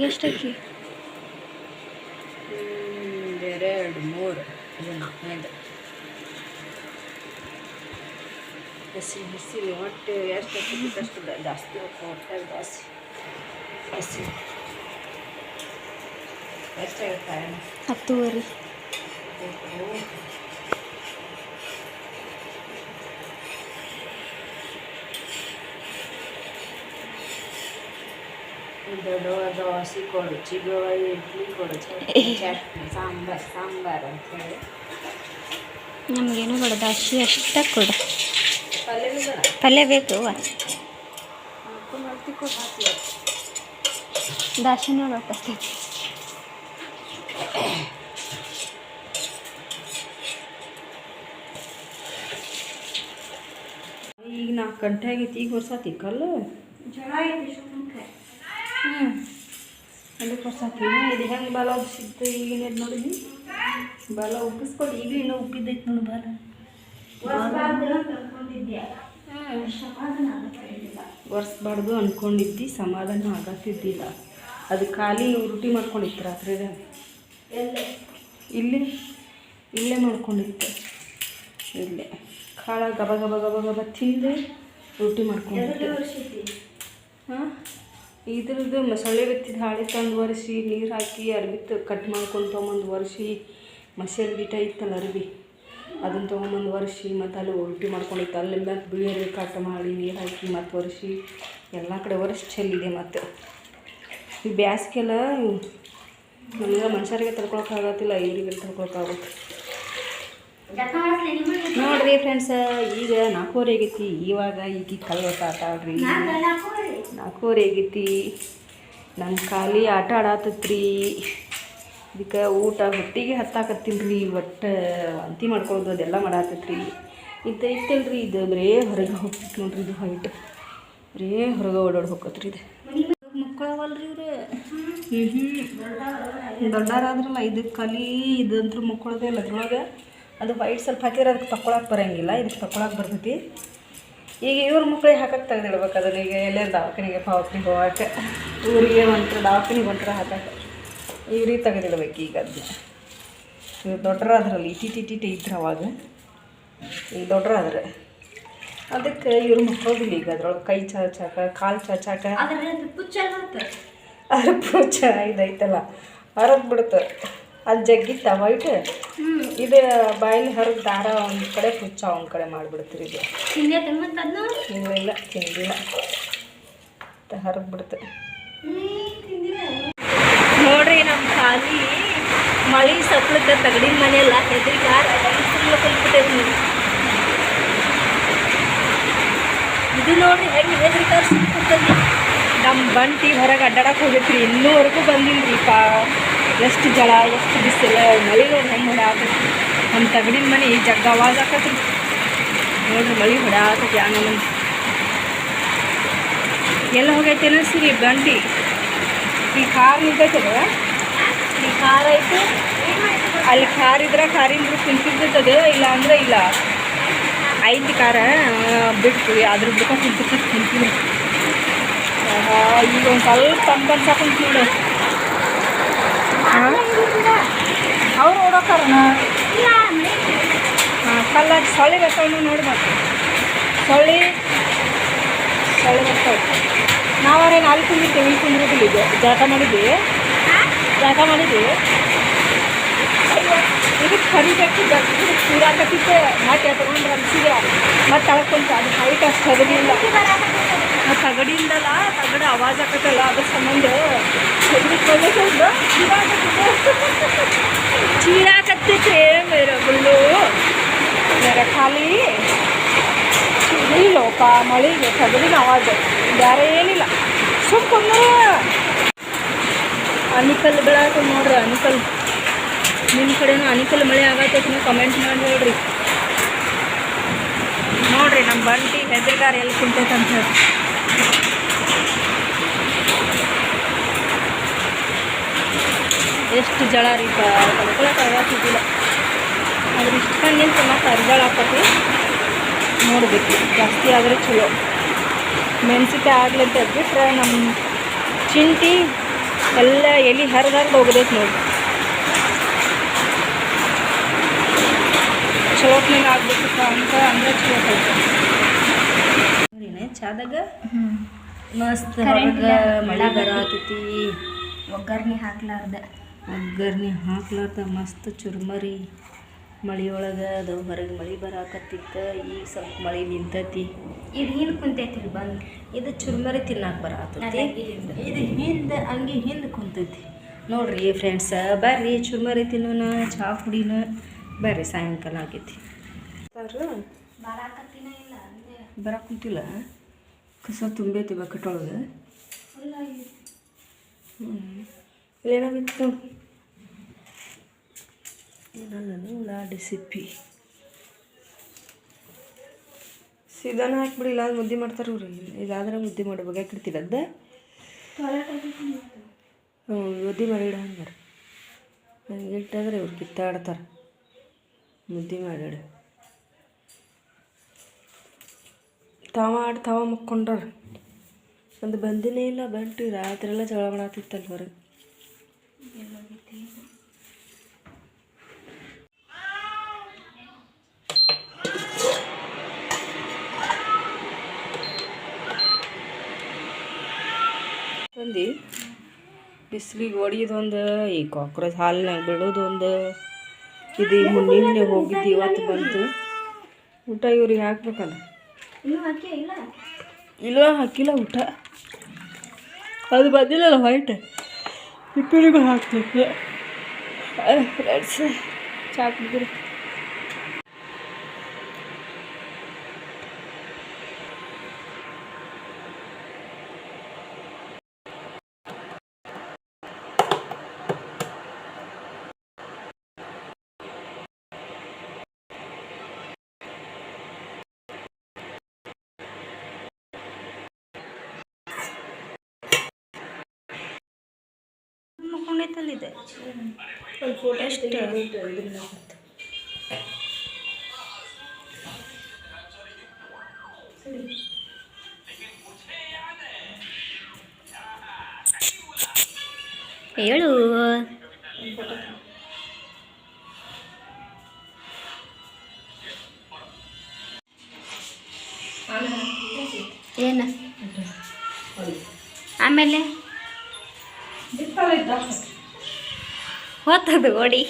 ಎಷ್ಟಕ್ಕೆ? 2 3 ಇದು 4ನೇದು. ಹಸಿ ಹೊಟ್ಟೆ ಎಷ್ಟು ಅಷ್ಟು ಜಾಸ್ತಿ ಹೊಟ್ಟೆ ಜಾಸ್ತಿ ಹಸಿ ಎಷ್ಟಾಗುತ್ತೆ? 10:30. ದೊಡ್ಡವಾದ ಹಸಿ ಕೊಡು, ಚಿಗವ ಇಡ್ಲಿ ಕೊಡು, ಚಟ್ನಿ ಸಾಂಬಾರು ಅಂತ ಹೇಳಿ. ನಮಗೇನು ಬೇಡ, ದಾಶಿ ಅಷ್ಟೇ ಕೊಡು. ಪಲ್ಯವೂ ಬೇಡ, ಪಲ್ಯ ಬೇಕು. ಮಾಡ್ತಿ ಕೊಡು, ಹಾಕಿ ದಾಶಿನೇ ಬೇಕಷ್ಟೇ. ಈಗ 4 ಗಂಟೆ ಆಗೈತಿ. ಈಗ ಹೊರ್ಸಾತಿ ಕಲ್ಲು ಜಳ ಐತಿ ಸುಮ್ಮನೆ. ಅದಕ್ಕೆ ಹೊರ್ಸಾತಿ. ಇದು ಹೆಂಗೆ ಬಾಲ ಉಬ್ಸಿದ್ದು ಈಗಿನ ನೋಡಿದ್ವಿ. ಬಾಲ ಉಬ್ಬಿಸ್ಕೊಡು. ಈಗ ಇನ್ನೂ ಉಬ್ಬಿದ್ದೈತಿ ನೋಡಿ ಬಾಲ. ಒರೆಸ್ಬಾರ್ದು ಅಂದ್ಕೊಂಡಿದ್ದಿ, ಸಮಾಧಾನ ಆಗತ್ತಿದ್ದಿಲ್ಲ. ಅದು ಖಾಲಿ ರೊಟ್ಟಿ ಮಾಡ್ಕೊಂಡಿತ್ತು ರಾತ್ರಿದ. ಇಲ್ಲೇ ಮಾಡ್ಕೊಂಡಿತ್ತು. ಇಲ್ಲೇ ಕಾಳ ಗಬ ಗಬ ಗಬ ಗಬ ತಿಂದು ರೊಟ್ಟಿ ಮಾಡ್ಕೊಂಡಿತ್ತು. ಹಾಂ, ಇದ್ರದ್ದು ಮಸಾಲೆ ಬಿತ್ತಿದ್ದು ಹಾಳೆ ತಂದು ಒರೆಸಿ ನೀರು ಹಾಕಿ ಅರ್ಬಿ ಕಟ್ ಮಾಡ್ಕೊಂಡು ತೊಗೊಂಬಂದು ಒರೆಸಿ, ಮಸಾಲೆ ಬಿಟ್ಟ ಇತ್ತಲ್ಲ ಅರ್ಬಿ, ಅದನ್ನು ತೊಗೊಂಬಂದು ಒರೆಸಿ ಮತ್ತು ಅಲ್ಲಿ ರೊಟ್ಟಿ ಮಾಡ್ಕೊಂಡಿತ್ತು. ಅಲ್ಲಿ ಮತ್ತು ಬಿಳಿಯಲ್ಲಿ ಕಟ್ ಮಾಡಿ ನೀರು ಹಾಕಿ ಮತ್ತು ಒರೆಸಿ ಎಲ್ಲ ಕಡೆ ಒರೆಸಿ ಚೆಲ್ಲಿದೆ. ಮತ್ತು ಈ ಬ್ಯಾಸ್ಗೆಲ್ಲ ನಮಗೆ ಮನುಷ್ಯರಿಗೆ ತಡ್ಕೊಳಕ್ಕಾಗತ್ತಿಲ್ಲ, ಇವರಿಗೆ ತಡ್ಕೊಳಕ್ಕಾಗುತ್ತೆ. ನೋಡ್ರಿ ಫ್ರೆಂಡ್ಸ, ಈಗ 4:30 ಆಗೈತಿ. ಇವಾಗ ಈಗ ಕಲ್ಲು ಆಟ ಆಡ್ರಿ. 4:30 ಆಗೈತಿ. ನಮ್ಮ ಖಾಲಿ ಆಟ ಆಡತ್ತತ್ರಿ. ಇದಕ್ಕೆ ಊಟ ಹೊಟ್ಟಿಗೆ ಹತ್ತಾಕತ್ತಿಲ್ರಿ. ಒಟ್ಟು ವಾಂತಿ ಮಾಡ್ಕೊಳ್ಳೋದು ಅದೆಲ್ಲ ಮಾಡಾತತ್ರಿ. ಇದು ಐತಲ್ರಿ, ಇದು ಬರೇ ಹೊರಗೆ ಹೋಗ್ತಿತ್ತು ನೋಡ್ರಿ. ಇದು ಹೈಟ್ ಬರೇ ಹೊರಗೆ ಓಡಾಡಿ ಹೋಗತ್ರಿ. ಇದು ಮಕ್ಕಳವಲ್ರಿ ಇವ್ರು. ದೊಡ್ಡವರಾದ್ರಲ್ಲ, ಇದಕ್ಕೆ ಕಲಿ ಇದಂತೂ ಮಕ್ಕಳದೇ ಇಲ್ಲ. ಅದ್ರೊಳಗೆ ಅದು ವೈಟ್ ಸ್ವಲ್ಪ ಹಾಕಿದ್ರೆ ಅದಕ್ಕೆ ತಗೊಳಕ್ಕೆ ಬರೋಂಗಿಲ್ಲ, ಇದಕ್ಕೆ ತಗೊಳಕ್ಕೆ ಬರ್ತೈತಿ. ಈಗ ಇವ್ರ ಮಕ್ಳಿಗೆ ಹಾಕಕ್ಕೆ ತೆಗೆದಿಡ್ಬೇಕು ಅದನ್ನ. ಈಗ ಎಲ್ಲೇ ದವಾಖಾನೆಗೆ ಪಾವತಿಗೆ ಹೋಗಕ್ಕೆ, ಊರಿಗೆ ಒಂಥರ ದವಾಖಾನೆಗೆ ಒಂಥರ ಹಾಕಕ್ಕೆ ಇವ್ರಿಗೆ ತೆಗೆದಿಡ್ಬೇಕು. ಈಗ ಅದನ್ನ ಇವ್ರು ದೊಡ್ಡರಾದ್ರಲ್ಲಿ ಇಟ್ಟಿಟ್ಟಿಟ್ಟು ಇದ್ರು ಅವಾಗ. ಈಗ ದೊಡ್ಡರಾದ್ರೆ ಅದಕ್ಕೆ ಇವ್ರು ಮಕ್ಕಳಿಲ್ಲ. ಈಗ ಅದ್ರೊಳಗೆ ಕೈ ಚಾಚಾಕ, ಕಾಲು ಚಾಚಾಕ, ಅದ್ರ ಪುಚ್ಚ ಇದೈತಲ್ಲ ಹರದ್ ಬಿಡುತ್ತೆ. ಅದು ಜಗ್ಗಿತ್ತ ವೈಟ್. ಇದು ಬಾಯಲ್ಲಿ ಹರಿದ ದಾರ ಒಂದು ಕಡೆ ಪುಚ್ಚ ಒಂದು ಕಡೆ ಮಾಡಿಬಿಡ್ತೀರಿ. ಇದು ಇಲ್ಲ ತಿಂದಿಲ್ಲ, ಹರಿದ್ ಬಿಡುತ್ತೆ. ನೋಡ್ರಿ, ನಮ್ಮ ಖಾಲಿ ಮಳೆ ಸಪ್ಲಕ್ಕೆ ತಗಡಿನ ಮನೆಯಲ್ಲ ಹೆದ್ರಿ ಕಾರ್ ಕಲ್ಬಿಟ್ಟೈತಿ. ಇದು ನೋಡ್ರಿ ಹೆಂಗೆ ಹೆದ್ರಿ ಕಾರ್ ಸುತ್ತಲ್ಲಿ. ನಮ್ಮ ಬಂಟಿ ಹೊರಗೆ ಅಡ್ಡಾಡಕ್ಕೆ ಹೋಗೈತ್ರಿ, ಇನ್ನೂವರೆಗೂ ಬಂದಿಲ್ಲ ರೀ. ಎಷ್ಟು ಜಳ, ಎಷ್ಟು ಬಿಸಿಲು, ಮಳೆ ನೋಡಿ ಹೆಂಗೆ ಹೊಡ್ಯಾತೈತಿ. ನಮ್ಮ ತಗಡಿನ ಮನೆ ಜಗ್ಗ ಆವಾಜ್ ಆಕತ್ರಿ. ನೋಡ್ರಿ ಮಳೆ ಹೊಡ್ಯಾತೈತಿ. ಆಮೇಲೆ ಎಲ್ಲ ಹೋಗೈತೆ ಅನ್ನಿಸ್ರಿ ಬಂಡಿ. ಈ ಕಾರ್ ನಿಂತೈತದ, ಈ ಕಾರ್ ಐತೆ ಅಲ್ಲಿ. ಕಾರ್ ಇದ್ರೆ ಕಾರಿಂದ ಕುಂತಿರ್ತದೆ, ಇಲ್ಲ ಅಂದ್ರೆ ಇಲ್ಲ. ಐತಿ ಕಾರ ಬಿಟ್ಟು ಅದ್ರ ಬಿಟ್ಟು ಕುಂತಿರ್ತೀನಿ. ಈಗ ಒಂದು ಸ್ವಲ್ಪ ತಂಪನ್ ಸಾಕುಂತ ನೋಡು. ಅವ್ರು ಓಡೋಕಾರಣ ಕಲ್ಲ ಸೊಳ್ಳೆ ಬರ್ತಾವ ನೋಡಿ. ಮತ್ತೆ ಸೊಳ್ಳೆ ಬರ್ತಾವೆ. ನಾವಾರೆ 4 ಕುಂದಿರ್ತೇವೆ, ಇಲ್ಲಿ ಕುಂದಿರೋದಿಲ್ಲ. ಇದು ಜಾಗ ಮಾಡಿದ್ವಿ. ಇದಕ್ಕೆ ಕರಿಬೇಕು, ಕೂರಾಕತ್ತಿತ್ತು. ಮತ್ತೆ ತಗೊಂಡು ರಮಿಸಿದೆ, ಮತ್ತು ಅಳ್ಕೊಂತ. ಅದು ಹೈಟ್ ಅಷ್ಟು ತಗಡಿಲ್ಲ, ತಗಡಿಂದಲ್ಲ, ತಗಡ ಆವಾಜ್ ಆಕತ್ತಲ್ಲ, ಅದ್ರ ಸಂಬಂಧ ಚೀರಾಕತ್ತೈತ್ರಿ. ಮೇರ ಗುಳ್ಳು ಮೇರ ಖಾಲಿ ಚಳಿ ಲೋಕ ಮಳೆಗೆ ತಗಡಿನ ಆವಾಜ್, ಬೇರೆ ಏನಿಲ್ಲ. ಸುಮ್ಮನೆ ಅನಿಕಲ್ ಬೆಳಕ ನೋಡ್ರಿ. ಅನಿಕಲ್ ನಿಮ್ಮ ಕಡೆನೂ ಅನಿಕಲ್ ಮಳೆ ಆಗತ್ತೈತಿ, ನೀವು ಕಮೆಂಟ್ ಮಾಡಿ ಹೇಳ್ರಿ. ನೋಡ್ರಿ ನಮ್ಮ ಬಂಟಿ ಹೆದ್ರಿಗಾರ ಎಲ್ಲಿ ಕುಂತೈತೆ ಅಂತ ಹೇಳಿ. ಎಷ್ಟು ಜಳ ರೀ, ತಡ್ಕೊಳಕ್ಕೆ ಆಗತ್ತಿದ್ದಿಲ್ಲ. ಅದ್ರ ಇಷ್ಟ ನಿಂತು ಮತ್ತು ಅರ್ಜಾಳ ಹಾಕತಿ. ನೋಡ್ಬೇಕು, ಜಾಸ್ತಿ ಆದರೆ ಚಲೋ. ಮೆಣಸಿಕಾಯಿ ಆಗ್ಲಿ ಅಂತ ಬಿಟ್ರೆ ನಮ್ಮ ಚಿಂಟಿ ಎಲ್ಲ ಎಲೆ ಹರಿದು ಹೋಗ್ಬೇಕು ನೋಡಿ. ಚಲೋತ್ನಾಗ ಆಗ್ಬೇಕಪ್ಪ ಅಂತ ಅಂದ್ರೆ ಚಲೋ ಕಲ್ತ ಚಾದಾಗ ಮಸ್ತ್ ಹೊರಗೆ ಮಳೆ ಬರತೈತಿ. ಒಗ್ಗರ್ಣೆ ಹಾಕ್ಲಾರ್ದ ಮಸ್ತ್ ಚುರ್ಮರಿ ಮಳೆಯೊಳಗೆ ಅದು ಹೊರಗೆ ಮಳೆ ಬರಾಕತ್ತಿತ್ತು. ಈಗ ಸ್ವಲ್ಪ ಮಳೆ ನಿಂತೈತಿ. ಇದು ಹಿಂದೆ ಕುಂತೈತಿ ಬಂದು. ಇದು ಚುರ್ಮರಿ ತಿನ್ನಕ್ಕೆ ಬರತೈತಿ. ಇದು ಹಿಂದೆ ಹಂಗೆ ಹಿಂದೆ ಕುಂತೈತಿ ನೋಡ್ರಿ ಫ್ರೆಂಡ್ಸ. ಬರ್ರಿ ಚುರ್ಮರಿ ತಿನ್ನೋಣ, ಚಹಾ ಕುಡಿನ. ಬರ್ರಿ ಸಾಯಂಕಾಲ ಆಗೈತಿ. ಬರಾಕ್ ಕುಂತಿಲ್ಲ, ಕಸ ತುಂಬೈತಿ ಬಕೆಟೊಳಗೆ. ಇಲ್ಲೇನಾಗಿತ್ತು ನೋಡಿ, ಏನಲ್ಲ ಉಳ್ಳಾಗಡ್ಡಿ ಸಿಪ್ಪಿ ಸೀದಾನ ಹಾಕ್ಬಿಡಿಲ್ಲ, ಅದು ಮುದ್ದೆ ಮಾಡ್ತಾರೆ ಇವ್ರಿ. ಇದಾದ್ರೆ ಮುದ್ದೆ ಮಾಡಿ ಬಗ್ಯಾಕ ಇಡ್ತೀರದ್ದ. ಮುದ್ದೆ ಮಾಡಿಡ ಹಂಗಾರೆ ಹಂಗೆ ಇಟ್ಟಾದ್ರೆ ಇವ್ರು ಕಿತ್ತಾಡ್ತಾರೆ. ಮುದ್ದೆ ಮಾಡಿಡ ತಾವ ಮಕ್ಕೊಂಡ್ರ. ಒಂದು ಬಂದಿನೇ ಇಲ್ಲ. ಬಂತು ರಾತ್ರಿ ಎಲ್ಲ ಜಗಳ ಮಾಡತ್ತಿತ್ತಲ್ಲ ಹೊರಗೆ. ಬಂದು ಬಿಸಿಲಿಗೆ ಹೊಡಿಯೋದೊಂದು, ಈ ಕಾಕ್ರೋಚ್ ಹಾಲಿನಾಗ ಬಿಡೋದೊಂದು, ಇದು ನಿನ್ನೆ ಹೋಗಿದ್ದು ಇವತ್ತು ಬಂತು. ಊಟ ಇವ್ರಿಗೆ ಹಾಕ್ಬೇಕಲ್ಲ. ಇಲ್ಲ ಹಾಕಿಲ್ಲ ಊಟ. ಅದು ಬಂದಿಲ್ಲಲ್ಲ ವೈಟ್, ಇಬ್ಬರಿಗೂ ಹಾಕ್ಬೇಕು. ಫ್ರೆಂಡ್ಸ್ ಚಾ ಕುಡಿದ್ರಿ. ಮಕ್ಕೊಂಡೈತಲ್ಲಿದೆ ಎಷ್ಟು ಹೇಳು. ಏನು ಆಮೇಲೆ ಹೊತ್ತದು ಓಡಿ